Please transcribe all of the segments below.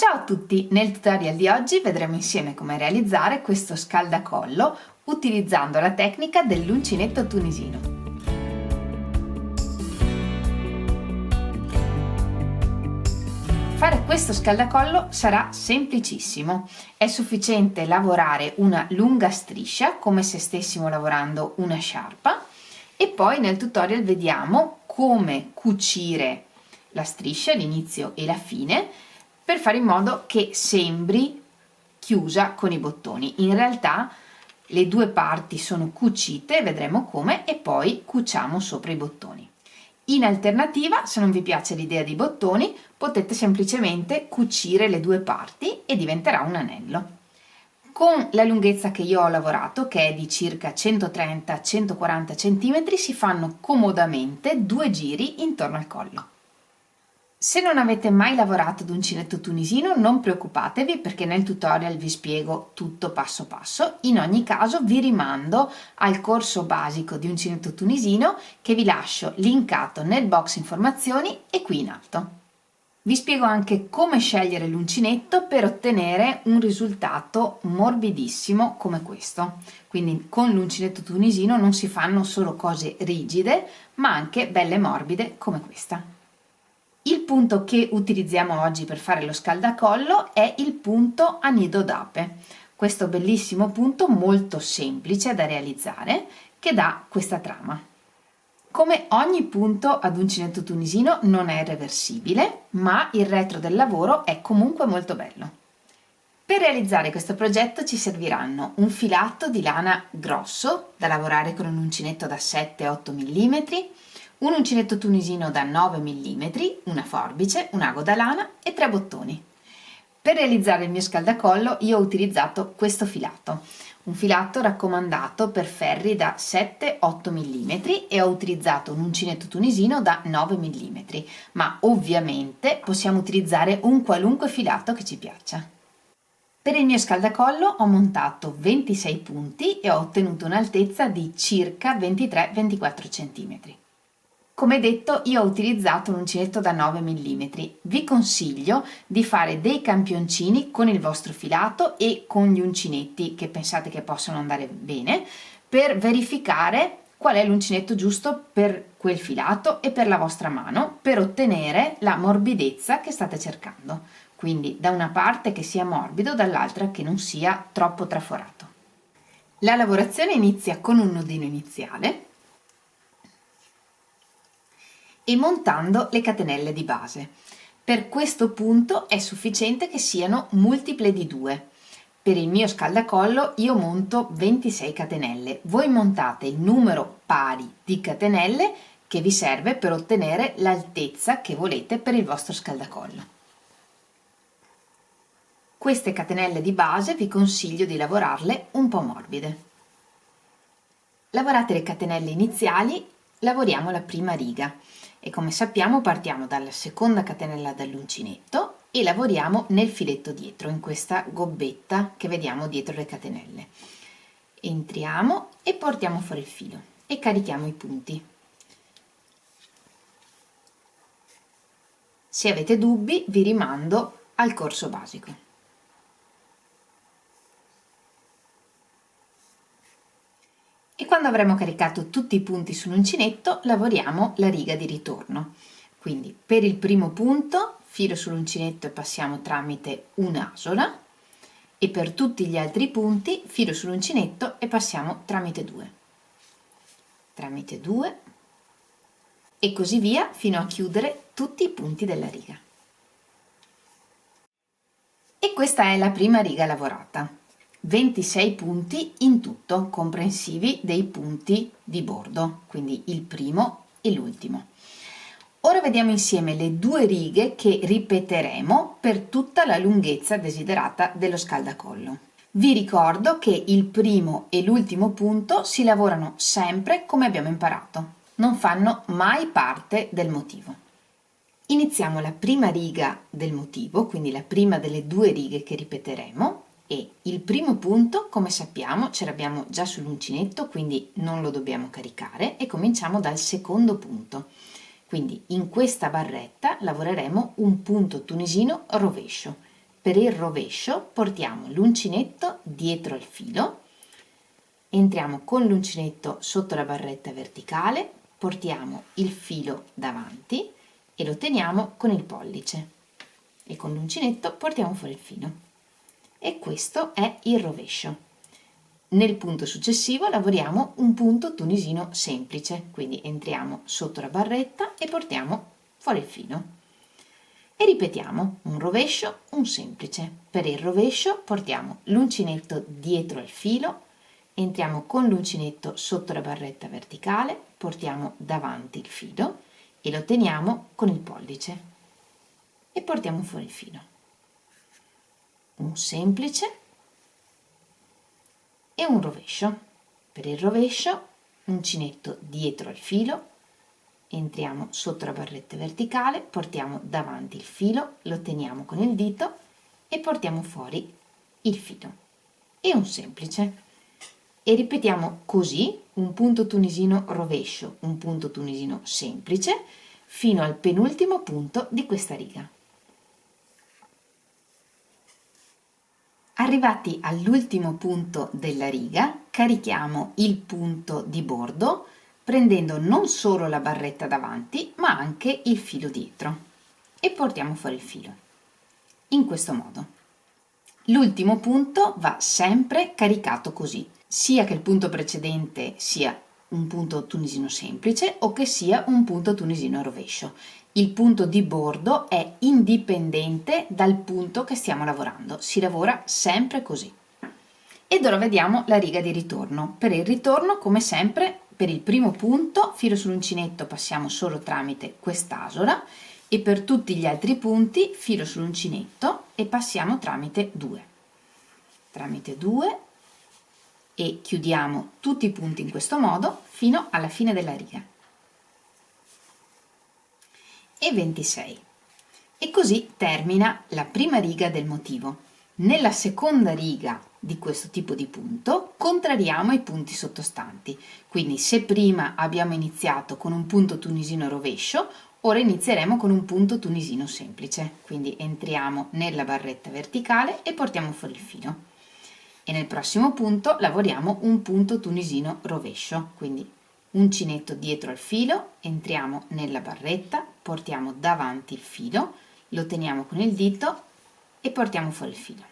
Ciao a tutti! Nel tutorial di oggi vedremo insieme come realizzare questo scaldacollo utilizzando la tecnica dell'uncinetto tunisino. Fare questo scaldacollo sarà semplicissimo, è sufficiente lavorare una lunga striscia come se stessimo lavorando una sciarpa e poi nel tutorial vediamo come cucire la striscia, l'inizio e la fine, per fare in modo che sembri chiusa con i bottoni. In realtà le due parti sono cucite, vedremo come, e poi cuciamo sopra i bottoni. In alternativa, se non vi piace l'idea dei bottoni, potete semplicemente cucire le due parti e diventerà un anello. Con la lunghezza che io ho lavorato, che è di circa 130-140 cm, si fanno comodamente 2 giri intorno al collo. Se non avete mai lavorato ad uncinetto tunisino, non preoccupatevi perché nel tutorial vi spiego tutto passo passo. In ogni caso vi rimando al corso basico di uncinetto tunisino che vi lascio linkato nel box informazioni e qui in alto. Vi spiego anche come scegliere l'uncinetto per ottenere un risultato morbidissimo come questo. Quindi con l'uncinetto tunisino non si fanno solo cose rigide, ma anche belle morbide come questa. Il punto che utilizziamo oggi per fare lo scaldacollo è il punto a nido d'ape, questo bellissimo punto molto semplice da realizzare che dà questa trama. Come ogni punto ad uncinetto tunisino non è reversibile, ma il retro del lavoro è comunque molto bello. Per realizzare questo progetto ci serviranno un filato di lana grosso da lavorare con un uncinetto da 7-8 mm, un uncinetto tunisino da 9 mm, una forbice, un ago da lana e 3 bottoni. Per realizzare il mio scaldacollo io ho utilizzato questo filato, un filato raccomandato per ferri da 7-8 mm e ho utilizzato un uncinetto tunisino da 9 mm, ma ovviamente possiamo utilizzare un qualunque filato che ci piaccia. Per il mio scaldacollo ho montato 26 punti e ho ottenuto un'altezza di circa 23-24 cm. Come detto, io ho utilizzato un uncinetto da 9 mm. Vi consiglio di fare dei campioncini con il vostro filato e con gli uncinetti che pensate che possano andare bene per verificare qual è l'uncinetto giusto per quel filato e per la vostra mano per ottenere la morbidezza che state cercando. Quindi da una parte che sia morbido, dall'altra che non sia troppo traforato. La lavorazione inizia con un nodino iniziale e montando le catenelle di base. Per questo punto è sufficiente che siano multiple di 2. Per il mio scaldacollo io monto 26 catenelle, voi montate il numero pari di catenelle che vi serve per ottenere l'altezza che volete per il vostro scaldacollo. Queste catenelle di base vi consiglio di lavorarle un po' morbide. Lavorate le catenelle iniziali, lavoriamo la prima riga. E come sappiamo partiamo dalla seconda catenella dell'uncinetto e lavoriamo nel filetto dietro, in questa gobbetta che vediamo dietro le catenelle. Entriamo e portiamo fuori il filo e carichiamo i punti. Se avete dubbi vi rimando al corso basico. E quando avremo caricato tutti i punti sull'uncinetto lavoriamo la riga di ritorno. Quindi per il primo punto filo sull'uncinetto e passiamo tramite un'asola e per tutti gli altri punti filo sull'uncinetto e passiamo tramite 2 e così via fino a chiudere tutti i punti della riga. E questa è la prima riga lavorata. 26 punti in tutto, comprensivi dei punti di bordo, quindi il primo e l'ultimo. Ora vediamo insieme le 2 righe che ripeteremo per tutta la lunghezza desiderata dello scaldacollo. Vi ricordo che il primo e l'ultimo punto si lavorano sempre come abbiamo imparato, non fanno mai parte del motivo. Iniziamo la prima riga del motivo, quindi la prima delle 2 righe che ripeteremo. E il primo punto, come sappiamo, ce l'abbiamo già sull'uncinetto, quindi non lo dobbiamo caricare e cominciamo dal secondo punto. Quindi in questa barretta lavoreremo un punto tunisino rovescio per il rovescio portiamo l'uncinetto dietro il filo, entriamo con l'uncinetto sotto la barretta verticale, portiamo il filo davanti e lo teniamo con il pollice e con l'uncinetto portiamo fuori il filo. E questo è il rovescio. Nel punto successivo lavoriamo un punto tunisino semplice, quindi entriamo sotto la barretta e portiamo fuori il filo. E ripetiamo un rovescio, un semplice. Per il rovescio portiamo l'uncinetto dietro il filo, entriamo con l'uncinetto sotto la barretta verticale, portiamo davanti il filo e lo teniamo con il pollice e portiamo fuori il filo. Un semplice e un rovescio. Per il rovescio uncinetto dietro il filo, entriamo sotto la barretta verticale, portiamo davanti il filo, lo teniamo con il dito e portiamo fuori il filo. E un semplice. E ripetiamo così un punto tunisino rovescio, un punto tunisino semplice, fino al penultimo punto di questa riga. Arrivati all'ultimo punto della riga, carichiamo il punto di bordo prendendo non solo la barretta davanti, ma anche il filo dietro e portiamo fuori il filo. In questo modo. L'ultimo punto va sempre caricato così, sia che il punto precedente sia un punto tunisino semplice o che sia un punto tunisino rovescio. Il punto di bordo è indipendente dal punto che stiamo lavorando, si lavora sempre così. Ed ora vediamo la riga di ritorno. Per il ritorno, come sempre, per il primo punto, filo sull'uncinetto passiamo solo tramite quest'asola e per tutti gli altri punti, filo sull'uncinetto e passiamo tramite 2. Tramite 2 e chiudiamo tutti i punti in questo modo fino alla fine della riga. E 26. E così termina la prima riga del motivo. Nella seconda riga di questo tipo di punto contrariamo i punti sottostanti, quindi se prima abbiamo iniziato con un punto tunisino rovescio, ora inizieremo con un punto tunisino semplice, quindi entriamo nella barretta verticale e portiamo fuori il filo. E nel prossimo punto lavoriamo un punto tunisino rovescio, quindi uncinetto dietro al filo, entriamo nella barretta, portiamo davanti il filo, lo teniamo con il dito e portiamo fuori il filo.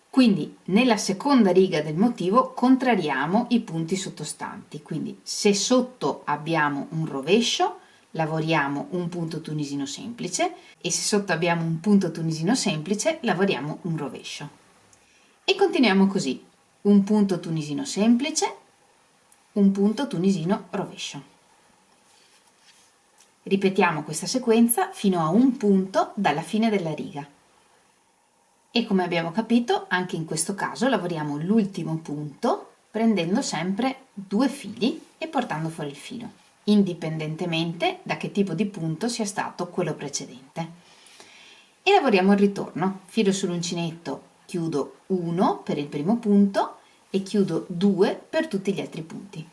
Quindi nella seconda riga del motivo contrariamo i punti sottostanti, quindi se sotto abbiamo un rovescio lavoriamo un punto tunisino semplice e se sotto abbiamo un punto tunisino semplice lavoriamo un rovescio. E continuiamo così, un punto tunisino semplice, un punto tunisino rovescio. Ripetiamo questa sequenza fino a un punto dalla fine della riga. E come abbiamo capito, anche in questo caso lavoriamo l'ultimo punto prendendo sempre 2 fili e portando fuori il filo, indipendentemente da che tipo di punto sia stato quello precedente. E lavoriamo il ritorno, filo sull'uncinetto, chiudo 1 per il primo punto e chiudo 2 per tutti gli altri punti.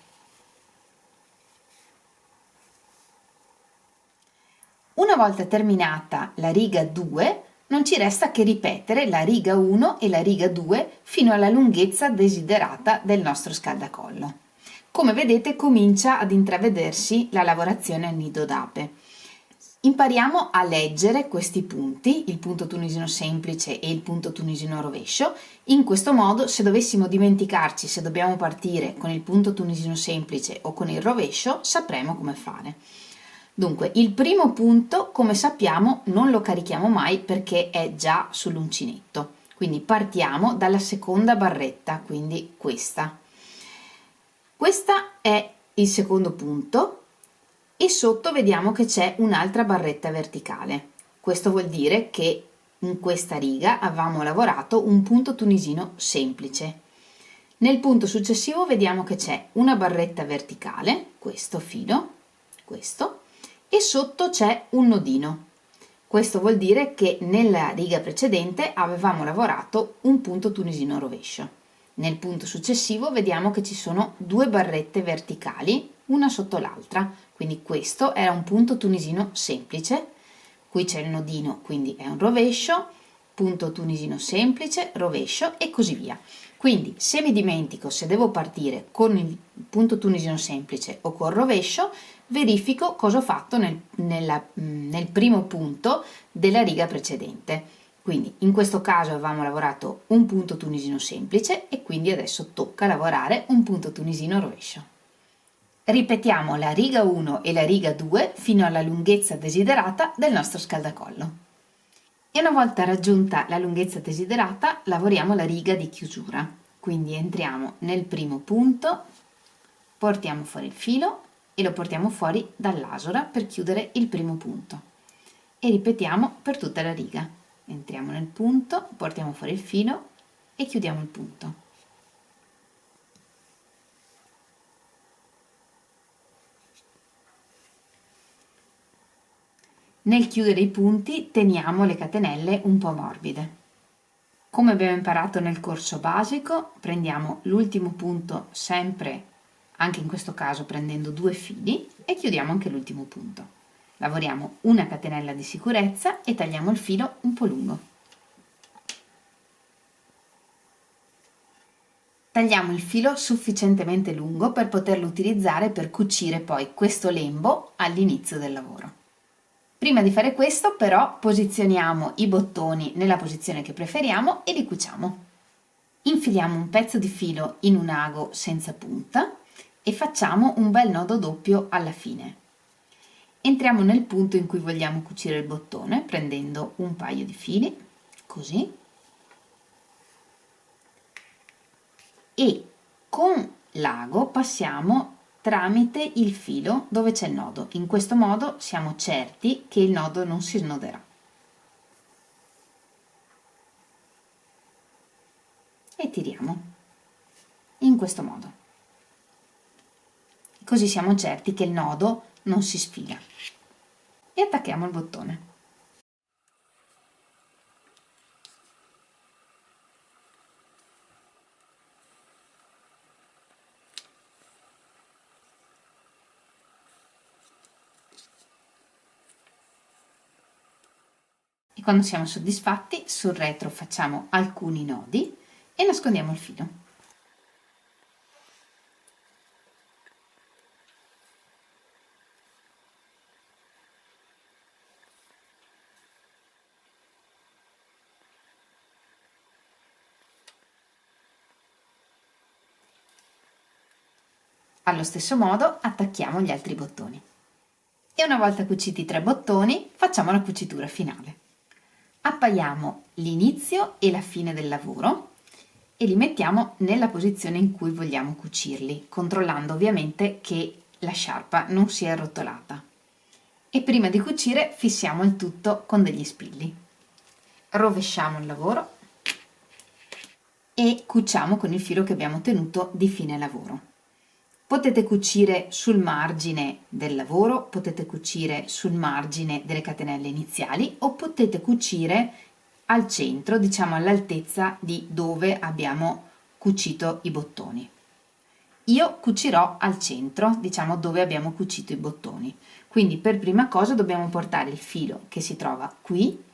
Una volta terminata la riga 2, non ci resta che ripetere la riga 1 e la riga 2 fino alla lunghezza desiderata del nostro scaldacollo. Come vedete comincia ad intravedersi la lavorazione a nido d'ape. Impariamo a leggere questi punti, il punto tunisino semplice e il punto tunisino rovescio. In questo modo, se dovessimo dimenticarci se dobbiamo partire con il punto tunisino semplice o con il rovescio, sapremo come fare. Dunque, il primo punto, come sappiamo, non lo carichiamo mai perché è già sull'uncinetto. Quindi partiamo dalla seconda barretta, quindi questa. Questa è il secondo punto e sotto vediamo che c'è un'altra barretta verticale. Questo vuol dire che in questa riga avevamo lavorato un punto tunisino semplice. Nel punto successivo vediamo che c'è una barretta verticale, questo filo, questo, e sotto c'è un nodino. Questo vuol dire che nella riga precedente avevamo lavorato un punto tunisino rovescio. Nel punto successivo vediamo che ci sono 2 barrette verticali, una sotto l'altra, quindi questo era un punto tunisino semplice, qui c'è il nodino, quindi è un rovescio, punto tunisino semplice, rovescio e così via. Quindi se mi dimentico se devo partire con il punto tunisino semplice o col rovescio, verifico cosa ho fatto nel primo punto della riga precedente. Quindi in questo caso avevamo lavorato un punto tunisino semplice e quindi adesso tocca lavorare un punto tunisino rovescio. Ripetiamo la riga 1 e la riga 2 fino alla lunghezza desiderata del nostro scaldacollo. E una volta raggiunta la lunghezza desiderata lavoriamo la riga di chiusura. Quindi entriamo nel primo punto, portiamo fuori il filo e lo portiamo fuori dall'asora per chiudere il primo punto. E ripetiamo per tutta la riga. Entriamo nel punto, portiamo fuori il filo e chiudiamo il punto. Nel chiudere i punti teniamo le catenelle un po' morbide. Come abbiamo imparato nel corso basico, prendiamo l'ultimo punto sempre, anche in questo caso prendendo 2 fili, e chiudiamo anche l'ultimo punto. Lavoriamo una catenella di sicurezza e tagliamo il filo un po' lungo. Tagliamo il filo sufficientemente lungo per poterlo utilizzare per cucire poi questo lembo all'inizio del lavoro. Prima di fare questo però posizioniamo i bottoni nella posizione che preferiamo e li cuciamo. Infiliamo un pezzo di filo in un ago senza punta e facciamo un bel nodo doppio alla fine. Entriamo nel punto in cui vogliamo cucire il bottone prendendo un paio di fili, così, e con l'ago passiamo tramite il filo dove c'è il nodo. In questo modo siamo certi che il nodo non si snoderà. E tiriamo in questo modo. Così siamo certi che il nodo non si sfila. E attacchiamo il bottone. E quando siamo soddisfatti, sul retro facciamo alcuni nodi e nascondiamo il filo. Allo stesso modo attacchiamo gli altri bottoni. E una volta cuciti i 3 bottoni, facciamo la cucitura finale. Appaiamo l'inizio e la fine del lavoro e li mettiamo nella posizione in cui vogliamo cucirli, controllando ovviamente che la sciarpa non sia arrotolata. E prima di cucire fissiamo il tutto con degli spilli. Rovesciamo il lavoro e cuciamo con il filo che abbiamo tenuto di fine lavoro. Potete cucire sul margine del lavoro, potete cucire sul margine delle catenelle iniziali o potete cucire al centro, diciamo all'altezza di dove abbiamo cucito i bottoni. Io cucirò al centro, diciamo dove abbiamo cucito i bottoni. Quindi per prima cosa dobbiamo portare il filo che si trova qui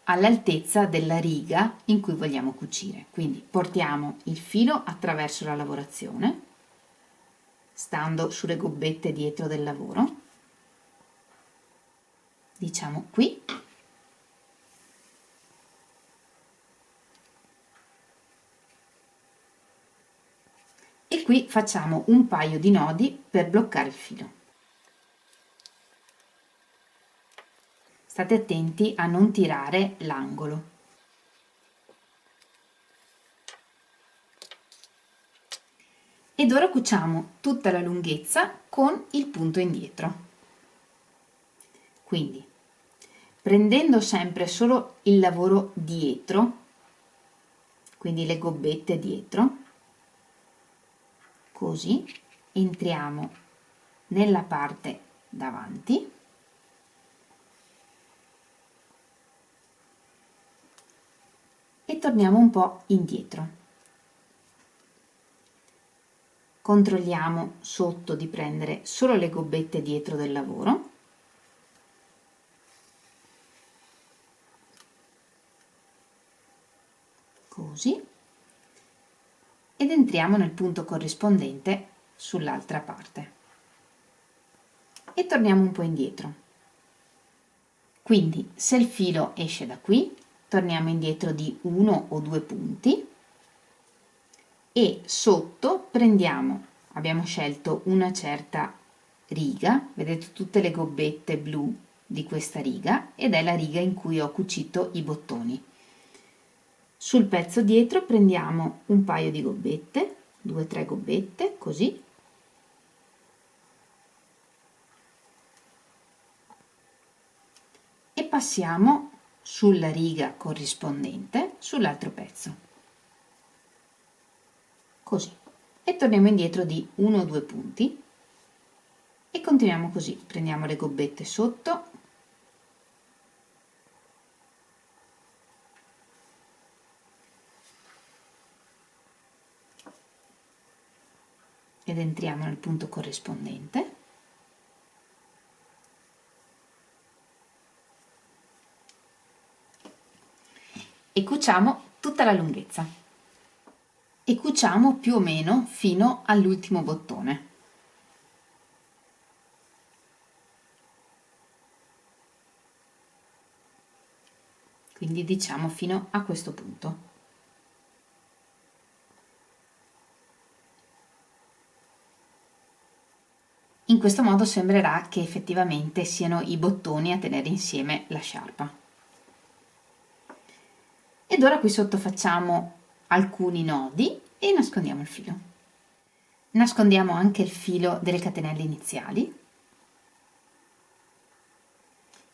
all'altezza della riga in cui vogliamo cucire. Quindi portiamo il filo attraverso la lavorazione, stando sulle gobbette dietro del lavoro, diciamo qui, e qui facciamo un paio di nodi per bloccare il filo. State attenti a non tirare l'angolo. Ed ora cuciamo tutta la lunghezza con il punto indietro. Quindi, prendendo sempre solo il lavoro dietro, quindi le gobbette dietro, così, entriamo nella parte davanti e torniamo un po' indietro. Controlliamo sotto di prendere solo le gobbette dietro del lavoro così, ed entriamo nel punto corrispondente sull'altra parte e torniamo un po' indietro. Quindi se il filo esce da qui, torniamo indietro di 1 o 2 punti e sotto prendiamo, abbiamo scelto una certa riga, vedete tutte le gobbette blu di questa riga, ed è la riga in cui ho cucito i bottoni. Sul pezzo dietro prendiamo un paio di gobbette, 2-3 gobbette, così, e passiamo sulla riga corrispondente sull'altro pezzo, così, e torniamo indietro di 1 o 2 punti e continuiamo così. Prendiamo le gobbette sotto, ed entriamo nel punto corrispondente e cuciamo tutta la lunghezza e cuciamo più o meno fino all'ultimo bottone. Quindi diciamo fino a questo punto. In questo modo sembrerà che effettivamente siano i bottoni a tenere insieme la sciarpa. Ed ora qui sotto facciamo alcuni nodi e nascondiamo il filo. Nascondiamo anche il filo delle catenelle iniziali.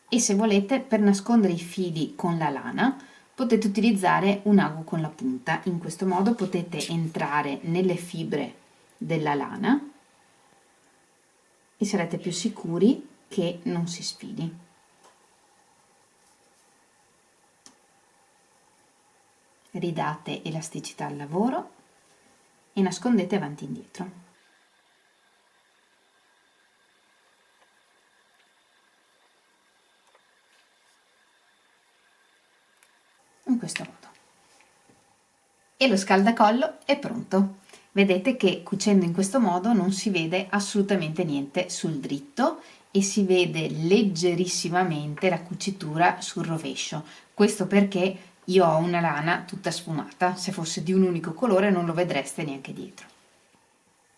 E se volete, per nascondere i fili con la lana, potete utilizzare un ago con la punta. In questo modo potete entrare nelle fibre della lana e sarete più sicuri che non si sfili. Ridate elasticità al lavoro e nascondete avanti e indietro. In questo modo. E lo scaldacollo è pronto. Vedete che cucendo in questo modo non si vede assolutamente niente sul dritto e si vede leggerissimamente la cucitura sul rovescio. Questo perché io ho una lana tutta sfumata, se fosse di un unico colore non lo vedreste neanche dietro.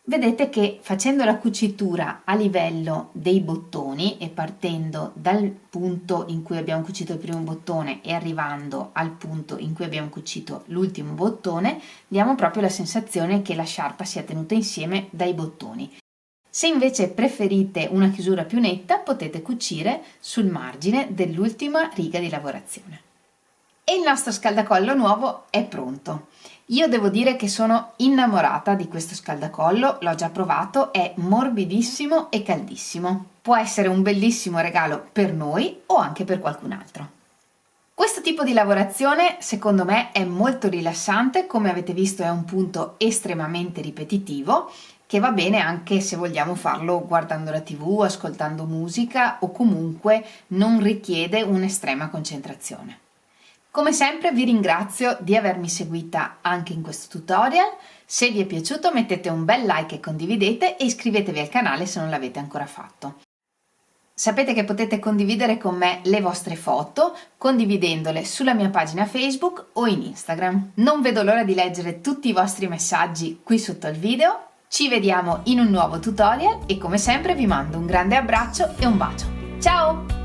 Vedete che facendo la cucitura a livello dei bottoni e partendo dal punto in cui abbiamo cucito il primo bottone e arrivando al punto in cui abbiamo cucito l'ultimo bottone, diamo proprio la sensazione che la sciarpa sia tenuta insieme dai bottoni. Se invece preferite una chiusura più netta, potete cucire sul margine dell'ultima riga di lavorazione. E il nostro scaldacollo nuovo è pronto. Io devo dire che sono innamorata di questo scaldacollo, l'ho già provato, è morbidissimo e caldissimo. Può essere un bellissimo regalo per noi o anche per qualcun altro. Questo tipo di lavorazione secondo me è molto rilassante, come avete visto è un punto estremamente ripetitivo che va bene anche se vogliamo farlo guardando la TV, ascoltando musica o comunque non richiede un'estrema concentrazione. Come sempre vi ringrazio di avermi seguita anche in questo tutorial. Se vi è piaciuto mettete un bel like e condividete e iscrivetevi al canale se non l'avete ancora fatto. Sapete che potete condividere con me le vostre foto condividendole sulla mia pagina Facebook o in Instagram. Non vedo l'ora di leggere tutti i vostri messaggi qui sotto al video. Ci vediamo in un nuovo tutorial e come sempre vi mando un grande abbraccio e un bacio. Ciao!